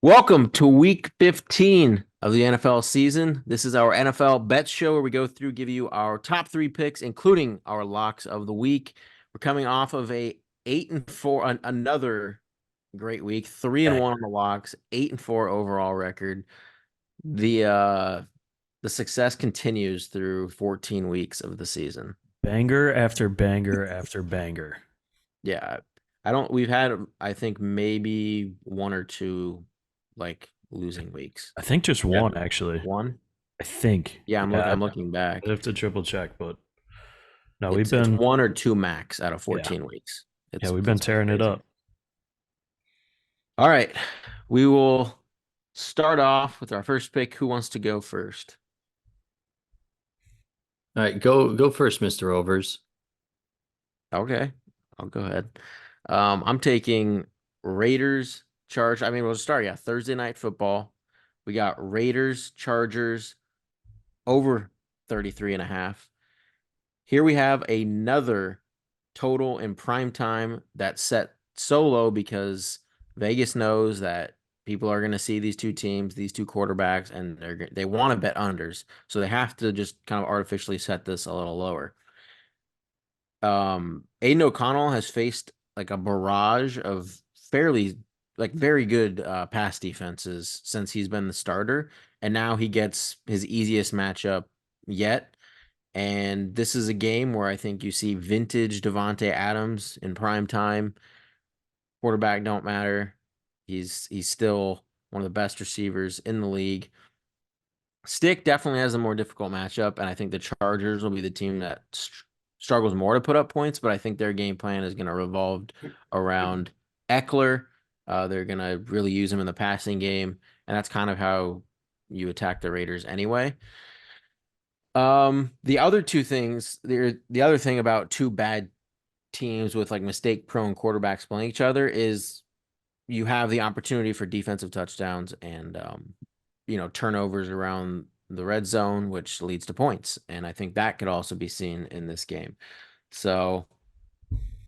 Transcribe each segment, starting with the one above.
Welcome to week 15 of the NFL season. This is our NFL bet show where we go through, give you our top three picks, including our locks of the week. We're coming off of a 8-4, another great week, 3-1 on the locks, 8-4 overall record. The success continues through 14 weeks of the season. Banger after banger after banger. Yeah, we've had, I think, maybe one or two like losing weeks. I think just Yeah. one, actually. One? I think. Yeah, I'm looking I back. have to triple check, but no, we've It's been one or two max out of yeah, 14 weeks. yeah, we've been It's tearing it crazy. up. All right. We will start off with our first pick. Who wants to go first? All right, go first, Mr. Overs. Okay. I'll go ahead. I'm taking Raiders, Chargers. I mean, we'll start, yeah, Thursday night football. We got Raiders, Chargers over 33.5. Here we have another total in prime time that's set so low because Vegas knows that people are going to see these two teams, these two quarterbacks, and they want to bet unders. So they have to just kind of artificially set this a little lower. Aiden O'Connell has faced like a barrage of fairly very good pass defenses since he's been the starter, and now he gets his easiest matchup yet. And this is a game where I think you see vintage Davante Adams in prime time. Quarterback don't matter. He's still one of the best receivers in the league. Stick definitely has a more difficult matchup, and I think the Chargers will be the team that struggles more to put up points, but I think their game plan is going to revolve around Eckler. They're going to really use him in the passing game, and that's kind of how you attack the Raiders anyway. The other two things, the other thing about two bad teams with like mistake-prone quarterbacks playing each other is you have the opportunity for defensive touchdowns and turnovers around the red zone, which leads to points. And I think that could also be seen in this game. So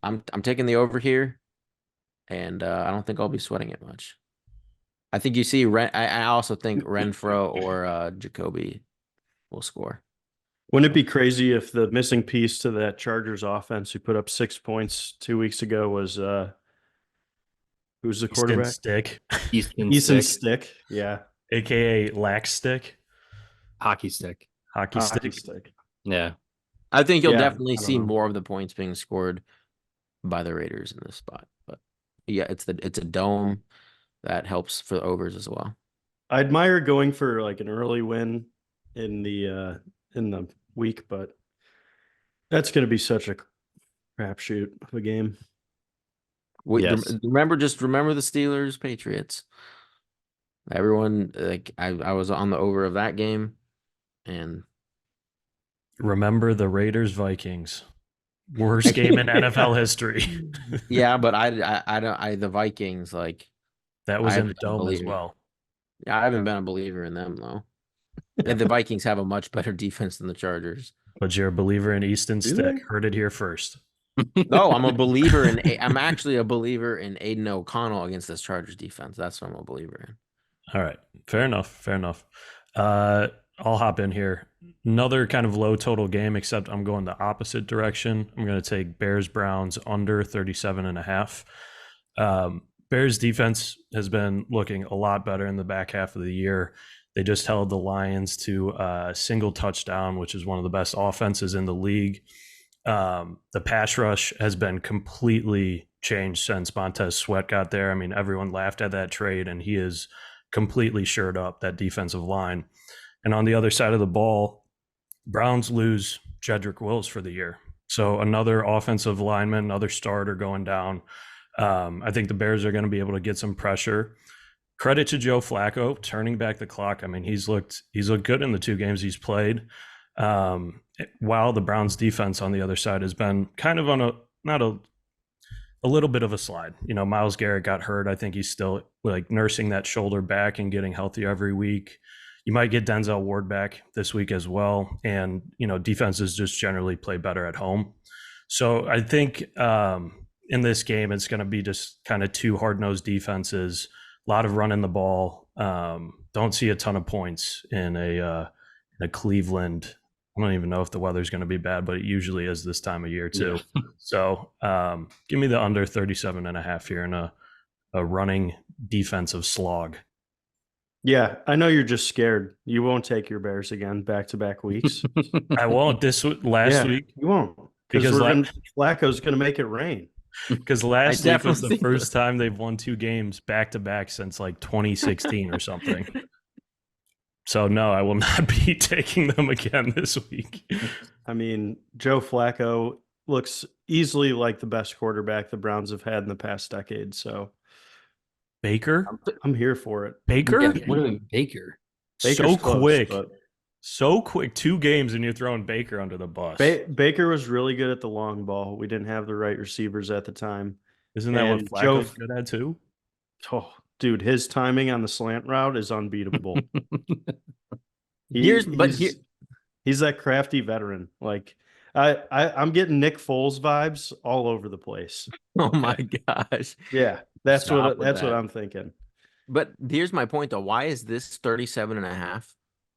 I'm taking the over here, and I don't think I'll be sweating it much. I think you see I also think Renfro or Jacoby will score. Wouldn't it be crazy if the missing piece to that Chargers offense who put up 6 points 2 weeks ago was who's the Easton quarterback? Stick, Easton Stick. Yeah. aka Lax Stick, Hockey stick. hockey Hockey stick. stick. Yeah. I think you'll Yeah, definitely I don't see know. more of the points being scored by the Raiders in this spot. But yeah, it's a dome that helps for the overs as well. I admire going for like an early win in the week, but that's going to be such a crapshoot of a game. Yes. Remember the Steelers Patriots. Everyone I was on the over of that game, and Remember the Raiders Vikings. Worst game in NFL history. yeah, but I don't the Vikings That was I in haven't the been a dome as believer. well. Yeah, I haven't been a believer in them though. And the Vikings have a much better defense than the Chargers. But you're a believer in Easton Do Stick. they? Heard it here first. No, I'm actually a believer in Aiden O'Connell against this Chargers defense. That's what I'm a believer in. All right. Fair enough. Fair enough. I'll hop in here. Another kind of low total game, except I'm going the opposite direction. I'm going to take Bears Browns under 37.5. Bears defense has been looking a lot better in the back half of the year. They just held the Lions to a single touchdown, which is one of the best offenses in the league. The pass rush has been completely changed since Montez Sweat got there. I mean, everyone laughed at that trade, and he is completely shored up that defensive line. And on the other side of the ball, Browns lose Jedrick Wills for the year. So another offensive lineman, another starter going down. I think the Bears are going to be able to get some pressure. Credit to Joe Flacco turning back the clock. I mean, he's looked good in the 2 games he's played. While the Browns defense on the other side has been kind of on a little bit of a slide. You know, Myles Garrett got hurt. I think he's still like nursing that shoulder back and getting healthier every week. You might get Denzel Ward back this week as well. And, you know, defenses just generally play better at home. So I think in this game, it's going to be just kind of 2 hard-nosed defenses. A lot of running the ball. Don't see a ton of points in a Cleveland. I don't even know if the weather's going to be bad, but it usually is this time of year too. Yeah. So give me the under 37.5 here in a running defensive slog. Yeah, I know you're just scared. You won't take your Bears again back-to-back weeks. I won't last week You won't. because Flacco's going to make it rain. because last week was the definitely- first time they've won 2 games back to back since like 2016 or something. So no, I will not be taking them again this week. I mean, Joe Flacco looks easily like the best quarterback the Browns have had in the past decade. So Baker, I'm here for it. Baker, Yeah, what about Baker? Baker's so close, quick, but so quick. 2 games and you're throwing Baker under the bus. Baker was really good at the long ball. We didn't have the right receivers at the time. Isn't that what and Joe- Flacco's good at too? Oh, dude, his timing on the slant route is unbeatable. Here's He's that crafty veteran. Like I'm getting Nick Foles vibes all over the place. Oh my gosh. Yeah, that's Stop with what that. I'm thinking. But here's my point though. Why is this 37.5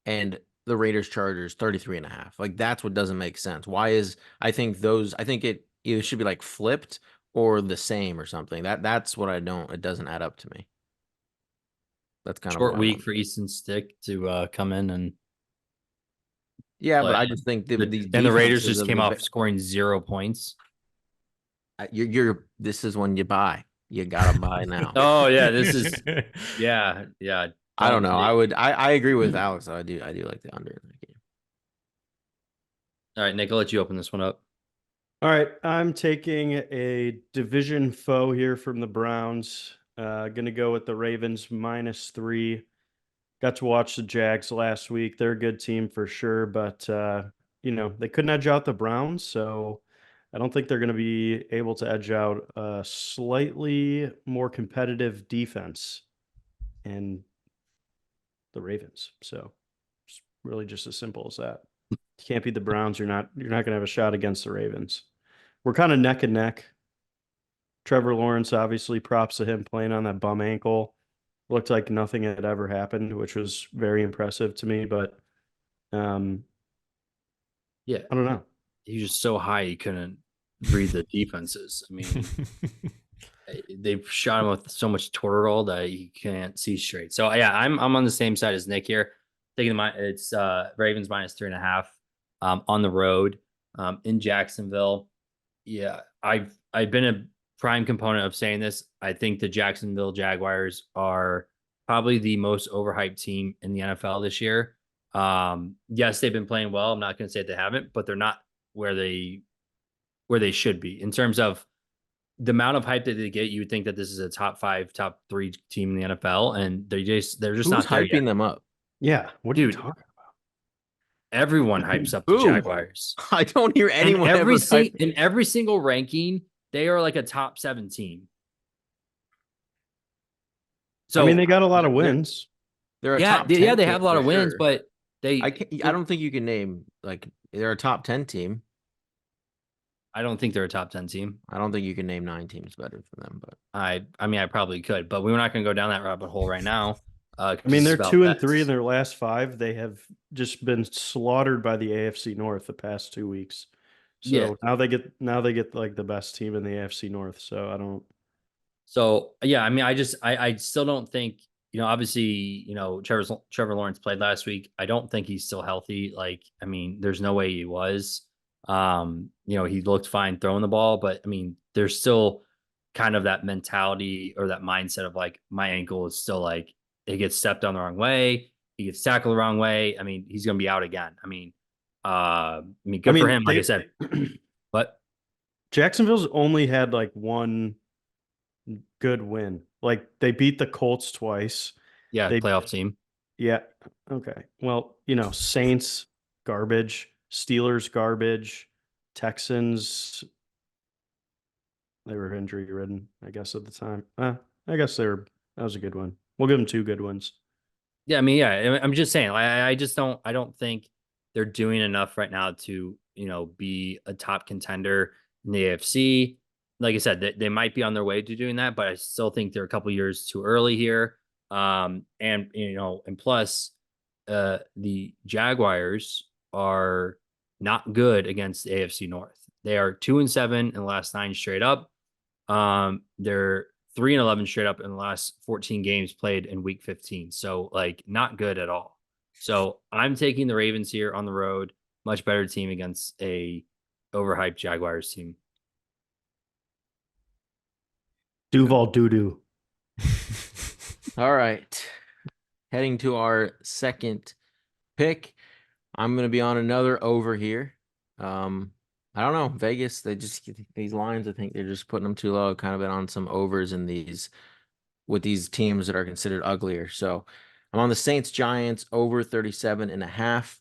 and the Raiders Chargers 33.5? Like that's what doesn't make sense. Why is I think it either should be like flipped or the same or something. That's what it doesn't add up to me. That's kind Short of week for Easton Stick to come in and Yeah, but play. I just think the Raiders just came off scoring 0 points. This is when you buy. You gotta buy now. Oh yeah, this is yeah. I don't know. I agree with Alex. I do like the under in that game. All right, Nick, I'll let you open this one up. All right, I'm taking a division foe here from the Browns. Gonna go with the Ravens -3. Got to watch the Jags last week. They're a good team for sure, but they couldn't edge out the Browns, so I don't think they're going to be able to edge out a slightly more competitive defense and the Ravens. So it's really just as simple as that. You can't beat the Browns. You're not going to have a shot against the Ravens. We're kind of neck and neck. Trevor Lawrence, obviously, props to him playing on that bum ankle. Looked like nothing had ever happened, which was very impressive to me. But Yeah, I don't know. he was just so high he couldn't read the defenses. I mean, they've shot him with so much Toradol that he can't see straight. So yeah, I'm on the same side as Nick here. Taking it's Ravens -3.5 on the road in Jacksonville. Yeah, I've been a prime component of saying this. I think the Jacksonville Jaguars are probably the most overhyped team in the NFL this year. Yes, they've been playing well. I'm not going to say they haven't, but they're not where they should be in terms of the amount of hype that they get. You would think that this is a top 5, top 3 team in the NFL, and they're just Who's not there hyping yet. them up? Yeah, what are you Dude, talking about? Everyone hypes up the Who? Jaguars. I don't hear anyone In every single ranking, they are like a top 7 team. So I mean, they got a lot of wins. They're a yeah, top they 10 have team a lot of for wins, sure. but they I don't think you can name they're a top 10 team. I don't think they're a top 10 team. I don't think you can name 9 teams better than them, but I mean, I probably could, but we're not going to go down that rabbit hole right now. I mean, they're 2-3 in their last 5. They have just been slaughtered by the AFC North the past 2 weeks. So Yeah. now they get like the best team in the AFC North. So I don't. So yeah, I mean, I still don't think, obviously, Trevor Lawrence played last week. I don't think he's still healthy. Like, I mean, there's no way he was. He looked fine throwing the ball, but I mean, there's still kind of that mentality or that mindset of like, my ankle is still like, it gets stepped on the wrong way. He gets tackled the wrong way. I mean, he's going to be out again. I mean, good for him. Like I said, but Jacksonville's only had like one good win. Like they beat the Colts twice. yeah, playoff team. Yeah. Okay. Well, Saints garbage, Steelers garbage, Texans. They were injury ridden, I guess, at the time. I guess that was a good one. We'll give them 2 good ones. Yeah, I mean, yeah, I'm just saying, I don't think they're doing enough right now to, be a top contender in the AFC. Like I said, they might be on their way to doing that, but I still think they're a couple years too early here. And plus, the Jaguars are not good against the AFC North. They are 2-7 in the last 9 straight up. They're 3-11 straight up in the last 14 games played in week 15. So like not good at all. So I'm taking the Ravens here on the road, much better team against a overhyped Jaguars team. Duval doo-doo. All right. Heading to our second pick. I'm going to be on another over here. I don't know. Vegas, these lines, I think they're just putting them too low. Kind of been on some overs in these with these teams that are considered uglier. So I'm on the Saints Giants over 37.5.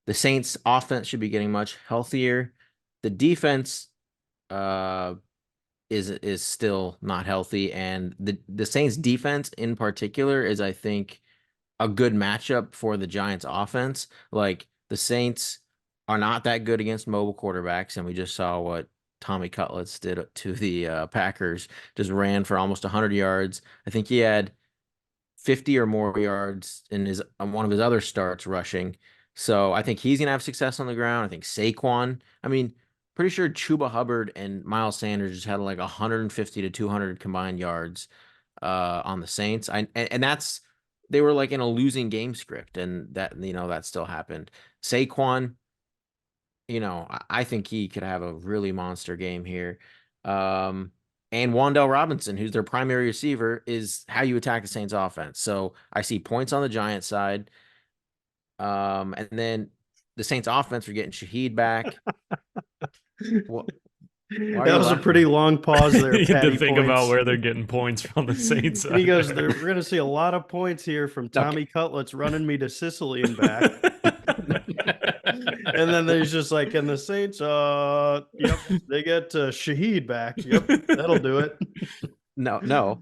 The Saints offense should be getting much healthier. The defense is still not healthy, and the Saints defense in particular is, I think, a good matchup for the Giants offense. Like the Saints are not that good against mobile quarterbacks, and we just saw what Tommy Cutlets did to the Packers. Just ran for almost 100 yards. I think he had 50 or more yards in his on one of his other starts rushing. So I think he's gonna have success on the ground. I think Saquon. I mean, pretty sure Chuba Hubbard and Miles Sanders just had like 150 to 200 combined yards on the Saints. And that's they were like in a losing game script, and that still happened. Saquon, I think he could have a really monster game here. And Wan'Dale Robinson, who's their primary receiver, is how you attack the Saints offense. So I see points on the Giants side. And then the Saints offense are getting Shaheed back. Why are That you was a laughing? pretty long pause there. You had Patty to think about points. where they're getting points from the Saints. And he goes, we're going to see a lot of points here from Tommy Cutlets running me to Sicily and back. And then there's just like, and the Saints, yep, they get Shaheed back. Yep, that'll do it. No. We're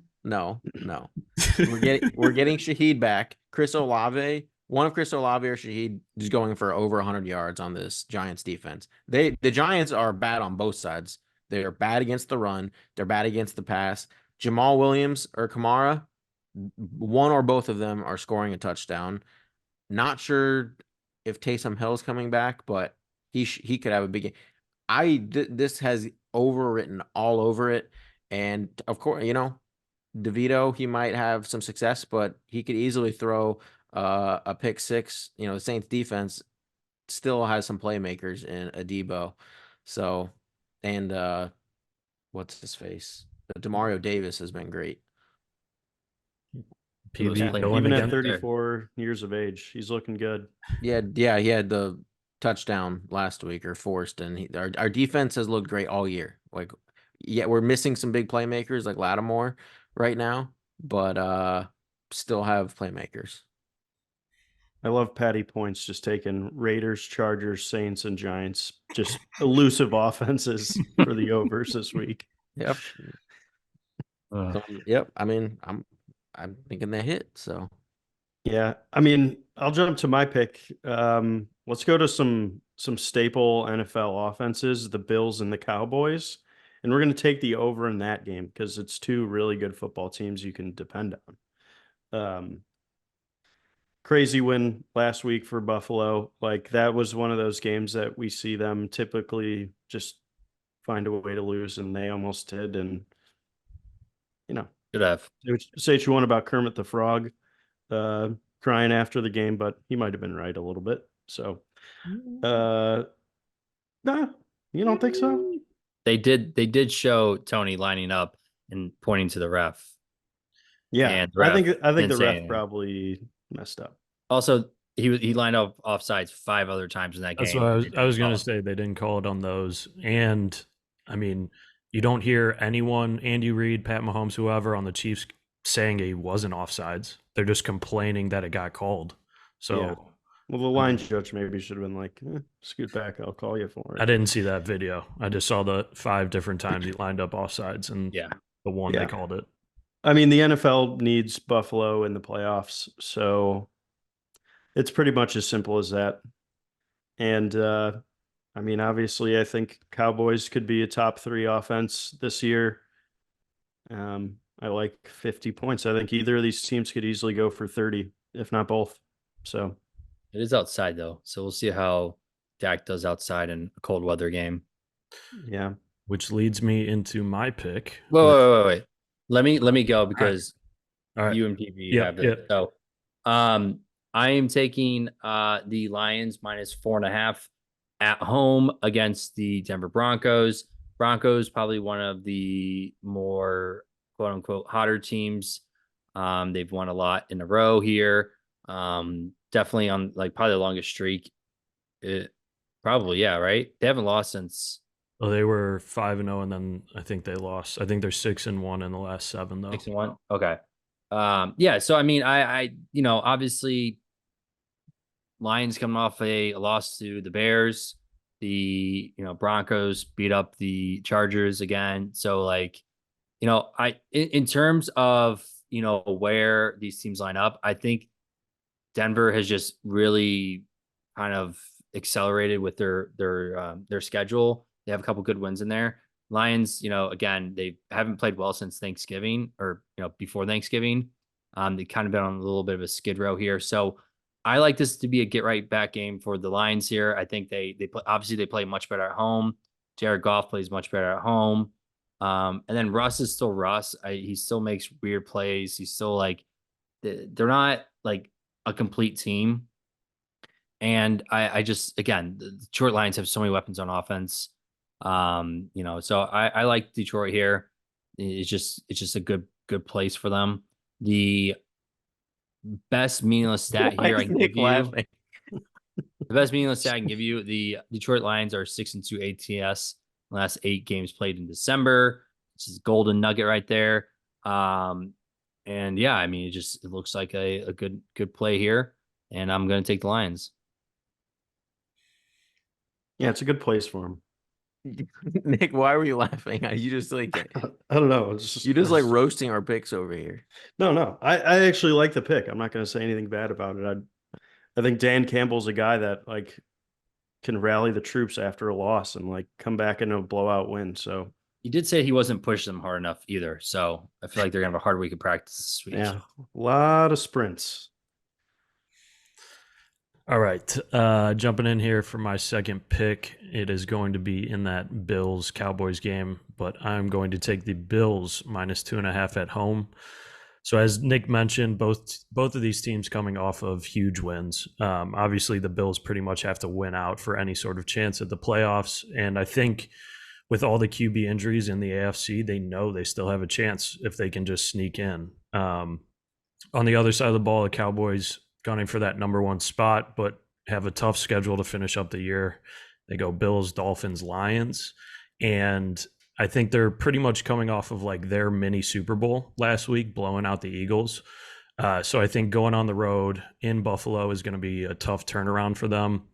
getting Shaheed back. Chris Olave, one of Chris Olave or Shaheed is going for over 100 yards on this Giants defense. The Giants are bad on both sides. They're bad against the run. They're bad against the pass. Jamal Williams or Kamara, one or both of them are scoring a touchdown. Not sure if Taysom Hill's coming back, but he could have a big game. This has overwritten all over it, and of course, DeVito, he might have some success, but he could easily throw a pick six. The Saints defense still has some playmakers in Adebo. So, and what's his face? Demario Davis has been great. PV Yeah, going Even at again. 34 years of age, he's looking good. Yeah, he had the touchdown last week or forced, and our defense has looked great all year. Like, yeah, we're missing some big playmakers like Lattimore right now, but still have playmakers. I love Patty points just taking Raiders, Chargers, Saints, and Giants. Just elusive offenses for the overs this week. Yep. Yep. I mean, I'm thinking they hit. So Yeah, I mean, I'll jump to my pick. Let's go to some staple NFL offenses, the Bills and the Cowboys, and we're going to take the over in that game because it's two really good football teams you can depend on. Crazy win last week for Buffalo. Like that was one of those games that we see them typically just find a way to lose, and they almost did. And Should have. say what you want about Kermit the Frog crying after the game, but he might have been right a little bit. So, nah, you don't think so? They did show Tony lining up and pointing to the ref. Yeah, And the I think ref the didn't say ref anything. probably messed up. Also, he lined up offsides 5 other times in that That's game. what I was going Oh. to say. They didn't call it on those. And I mean, you don't hear anyone, Andy Reid, Pat Mahomes, whoever on the Chiefs saying he wasn't offsides. They're just complaining that it got called. So Yeah. Well, the line judge maybe should have been like, scoot back, I'll call you for it. I didn't see that video. I just saw the 5 different times he lined up offsides, and Yeah. the one Yeah. they called it. I mean, the NFL needs Buffalo in the playoffs, so it's pretty much as simple as that. And I mean, obviously, I think Cowboys could be a top 3 offense this year. I like 50 points. I think either of these teams could easily go for 30, if not both. So It is outside though, so we'll see how Dak does outside in a cold weather game. yeah. Which leads me into my pick. Wait. Let me go because All right. you and PB Yep, have it. yep. So, I am taking the Lions -4.5 at home against the Denver Broncos. Broncos probably one of the more quote unquote hotter teams. They've won a lot in a row here. Definitely on like probably the longest streak. Probably, yeah, right. They haven't lost since Oh, they were 5-0, and then I think they lost. I think they're 6-1 in the last 7, though. 6-1. Okay. Yeah. So I mean, obviously Lions coming off a loss to the Bears. The Broncos beat up the Chargers again. So like, in terms of where these teams line up, I think Denver has just really kind of accelerated with their schedule. They have a couple good wins in there. Lions, again, they haven't played well since Thanksgiving or before Thanksgiving. They kind of been on a little bit of a skid row here. So I like this to be a get right back game for the Lions here. I think they play, obviously they play much better at home. Jared Goff plays much better at home. And then Russ is still Russ. He still makes weird plays. He's still like they're not like a complete team. And I just again the Detroit Lions have so many weapons on offense. So I like Detroit here. It's just a good place for them. The best meaningless stat Why here I is can Nick give you. laughing? The best meaningless stat I can give you. The Detroit Lions are 6-2 ATS. Last 8 games played in December. This is golden nugget right there. And yeah, I mean, it looks like a good play here, and I'm going to take the Lions. Yeah, it's a good place for him. Nick, why were you laughing? You just like I don't know. It's just, you just like roasting our picks over here. No. I actually like the pick. I'm not going to say anything bad about it. I think Dan Campbell's a guy that like can rally the troops after a loss and like come back in a blowout win. So He did say he wasn't pushing them hard enough either. So I feel like they're gonna have a hard week of practice this week. yeah, a lot of sprints. All right. Jumping in here for my second pick. It is going to be in that Bills-Cowboys game, but I'm going to take the Bills -2.5 at home. So as Nick mentioned, both of these teams coming off of huge wins. Obviously, the Bills pretty much have to win out for any sort of chance at the playoffs. And I think with all the QB injuries in the AFC, they know they still have a chance if they can just sneak in. On the other side of the ball, the Cowboys gunning for that number 1 spot, but have a tough schedule to finish up the year. They go Bills, Dolphins, Lions. And I think they're pretty much coming off of like their mini Super Bowl last week, blowing out the Eagles. So I think going on the road in Buffalo is going to be a tough turnaround for them.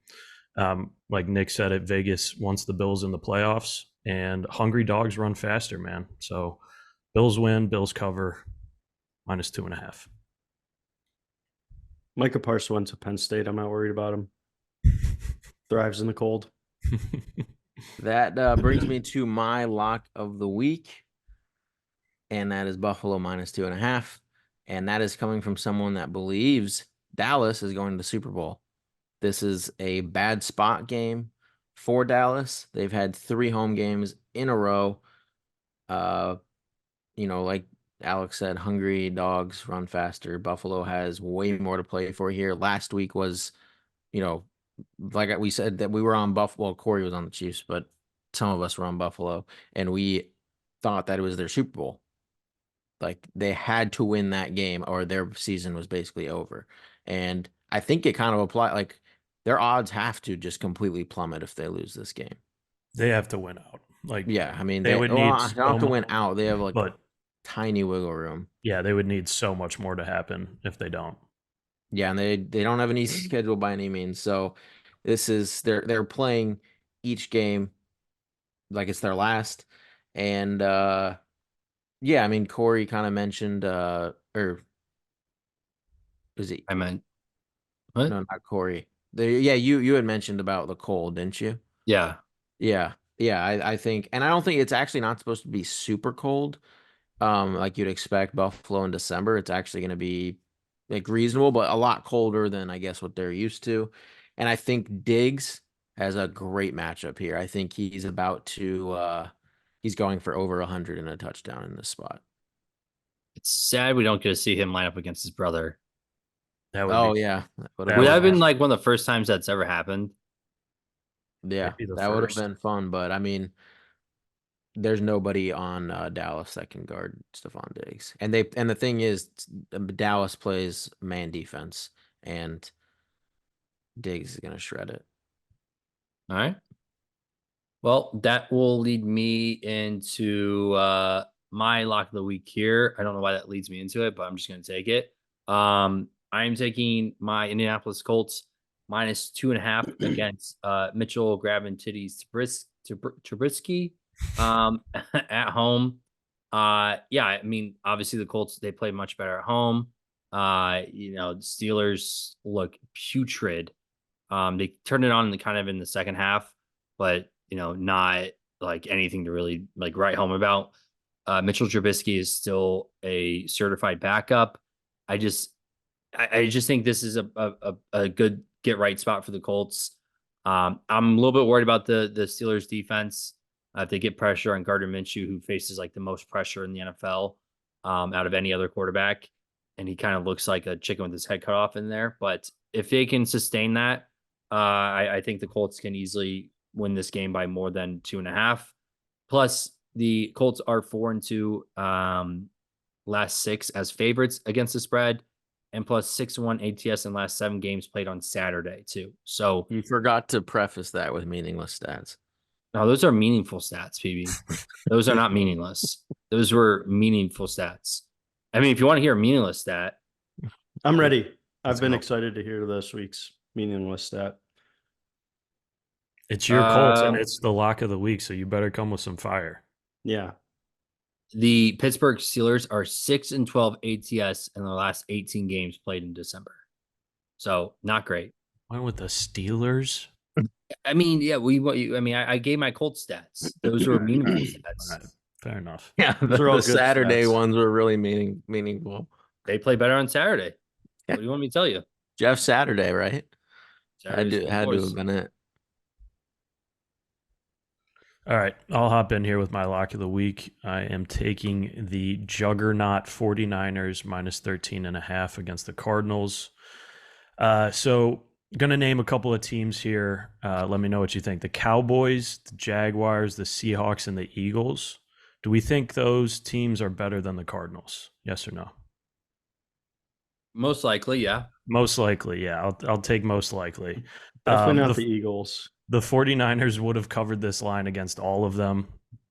Like Nick said at Vegas, wants the Bills in the playoffs, and hungry dogs run faster, man. So Bills win, Bills cover, -2.5. Micah Parsons went to Penn State. I'm not worried about him. Thrives in the cold. That brings me to my lock of the week, and that is Buffalo -2.5. And that is coming from someone that believes Dallas is going to the Super Bowl. This is a bad spot game for Dallas. They've had 3 home games in a row. Like Alex said, hungry dogs run faster. Buffalo has way more to play for here. Last week was, like we said that we were on Buffalo. Well, Corey was on the Chiefs, but some of us were on Buffalo, and we thought that it was their Super Bowl. Like they had to win that game or their season was basically over. And I think it kind of applied, like their odds have to just completely plummet if they lose this game. They have to win out. Like, yeah, I mean, they would need don't have to so win out. They have like but tiny wiggle room. yeah, they would need so much more to happen if they don't. Yeah, and they don't have an easy schedule by any means. So this is they're playing each game like it's their last. And yeah, I mean Corey kind of mentioned or was it I meant what? No, not Corey. Yeah, you had mentioned about the cold, didn't you? Yeah. Yeah. I think, and I don't think it's actually not supposed to be super cold. like you'd expect Buffalo in December. It's actually going to be like reasonable, but a lot colder than I guess what they're used to. And I think Diggs has a great matchup here. I think he's about to he's going for over 100 and a touchdown in this spot. It's sad we don't get to see him line up against his brother. That would Oh be yeah. That That Would that would have be- been like one of the first times that's ever happened? yeah, maybe the that would have first. been fun, but I mean there's nobody on Dallas that can guard Stephon Diggs. And the thing is Dallas plays man defense and Diggs is going to shred it. All right. Well, that will lead me into my lock of the week here. I don't know why that leads me into it, but I'm just going to take it. I'm taking my Indianapolis Colts minus 2.5 against Mitchell grabbing titties Trubisky at home. Yeah, I mean, obviously the Colts, they play much better at home. The Steelers look putrid. They turned it on in the second half, but not like anything to really like write home about. Mitchell Trubisky is still a certified backup. I just think this is a good get right spot for the Colts. I'm a little bit worried about the Steelers defense. If they get pressure on Gardner Minshew, who faces like the most pressure in the NFL out of any other quarterback, and he kind of looks like a chicken with his head cut off in there. But if they can sustain that, I think the Colts can easily win this game by more than 2.5. Plus, the Colts are 4-2 last 6 as favorites against the spread, and plus 6-1 ATS in last 7 games played on Saturday too. So You forgot to preface that with meaningless stats. no, those are meaningful stats, PB. Those are not meaningless. Those were meaningful stats. I mean, if you want to hear a meaningless stat, I'm ready. Let's I've been go. excited to hear this week's meaningless stat. It's your Colts and it's the lock of the week, so you better come with some fire. Yeah. the Pittsburgh Steelers are 6-12 ATS in their last 18 games played in December. So not great. Went with the Steelers. I mean, yeah, I gave my Colts stats. Those were meaningful stats. All right, fair enough. Yeah, Those are all the good Saturday stats. ones were really meaningful. They play better on Saturday. Yeah. What do you want me to tell you? Jeff Saturday, right? Saturday's Had to boys. have been it. All right, I'll hop in here with my lock of the week. I am taking the juggernaut 49ers minus 13.5 against the Cardinals. So going to name a couple of teams here. Let me know what you think. The Cowboys, the Jaguars, the Seahawks, and the Eagles. Do we think those teams are better than the Cardinals? Yes or no? Most likely, yeah. Most likely, yeah. I'll take most likely. Definitely not the the Eagles. The 49ers would have covered this line against all of them.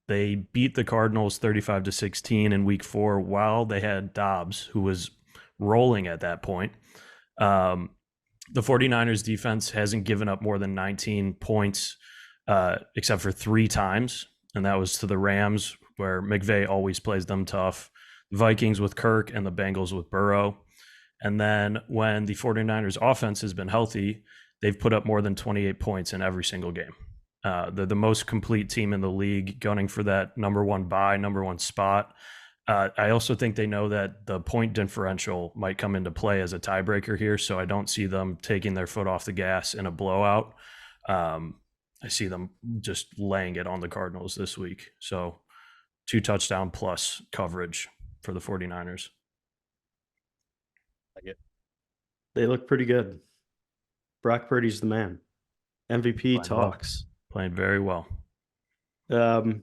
They beat the Cardinals 35-16 in week 4 while they had Dobbs, who was rolling at that point. The 49ers defense hasn't given up more than 19 points except for 3 times, and that was to the Rams, where McVay always plays them tough, Vikings with Kirk, and the Bengals with Burrow. And then when the 49ers offense has been healthy, they've put up more than 28 points in every single game. They're the most complete team in the league, gunning for that number one spot. I also think they know that the point differential might come into play as a tiebreaker here, so I don't see them taking their foot off the gas in a blowout. I see them just laying it on the Cardinals this week. So 2 touchdown plus coverage for the 49ers. They look pretty good. Brock Purdy's the man. MVP talks. Playing very well. All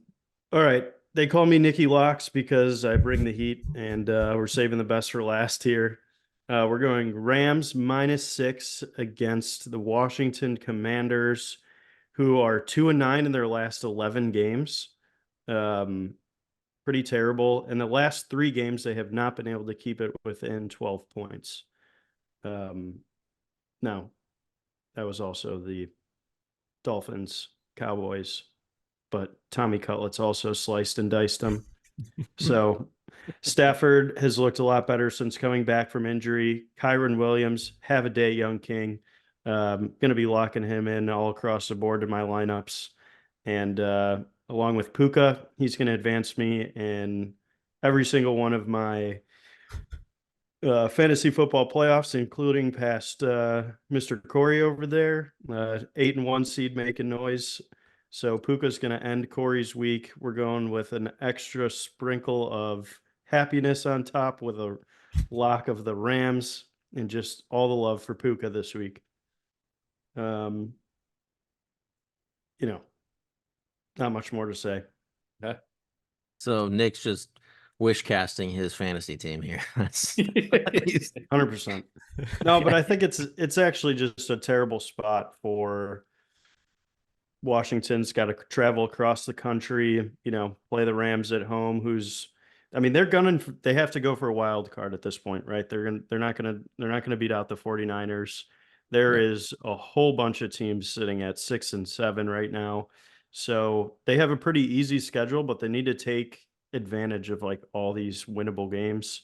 right. They call me Nicky Locks because I bring the heat, and we're saving the best for last here. We're going Rams -6 against the Washington Commanders, who are 2-9 in their last 11 games. Pretty terrible. In the last 3 games, they have not been able to keep it within 12 points. No, that was also the Dolphins, Cowboys, but Tommy Cutlets also sliced and diced them. So Stafford has looked a lot better since coming back from injury. Kyron Williams, have a day, young king. Going to be locking him in all across the board to my lineups. And along with Puka, he's going to advance me in every single one of my fantasy football playoffs, including past Mr. Corey over there, 8-1 seed making noise. So Puka's going to end Corey's week. We're going with an extra sprinkle of happiness on top with a lock of the Rams and just all the love for Puka this week. You know, not much more to say. So Nick's just wish casting his fantasy team here. 100%. No, but I think it's actually just a terrible spot for Washington's got to travel across the country, play the Rams at home, they have to go for a wild card at this point, right? They're not going to beat out the 49ers. There is a whole bunch of teams sitting at 6 and 7 right now. So they have a pretty easy schedule, but they need to take advantage of like all these winnable games.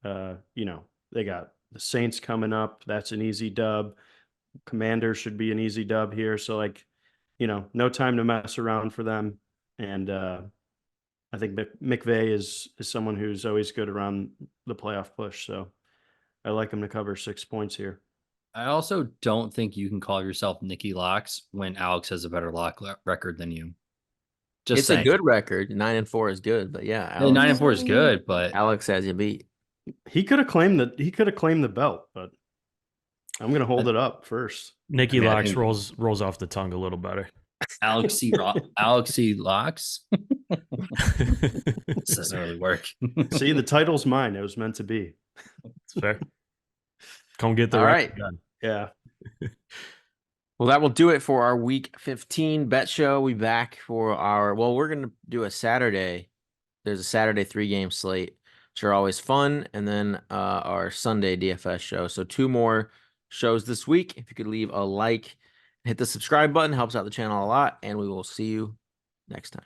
They got the Saints coming up. That's an easy dub. Commanders should be an easy dub here. So no time to mess around for them. And I think McVay is someone who's always good around the playoff push. So I like him to cover 6 points here. I also don't think you can call yourself Nicky Locks when Alex has a better lock record than you. It's a good record. 9-4 is good, but yeah, Alex, 9-4 is good, but Alex has you beat. He could have claimed the belt, but I'm gonna hold it up first. Nicky Locks rolls off the tongue a little better. Alexy Locks. This doesn't really work. See, the title's mine. It was meant to be. It's fair. Come get the All record right. done. Yeah. Well, that will do it for our week 15 bet show. We'll be back for we're going to do a Saturday. There's a Saturday 3-game slate, which are always fun. And then our Sunday DFS show. So 2 more shows this week. If you could leave a like, hit the subscribe button, helps out the channel a lot. And we will see you next time.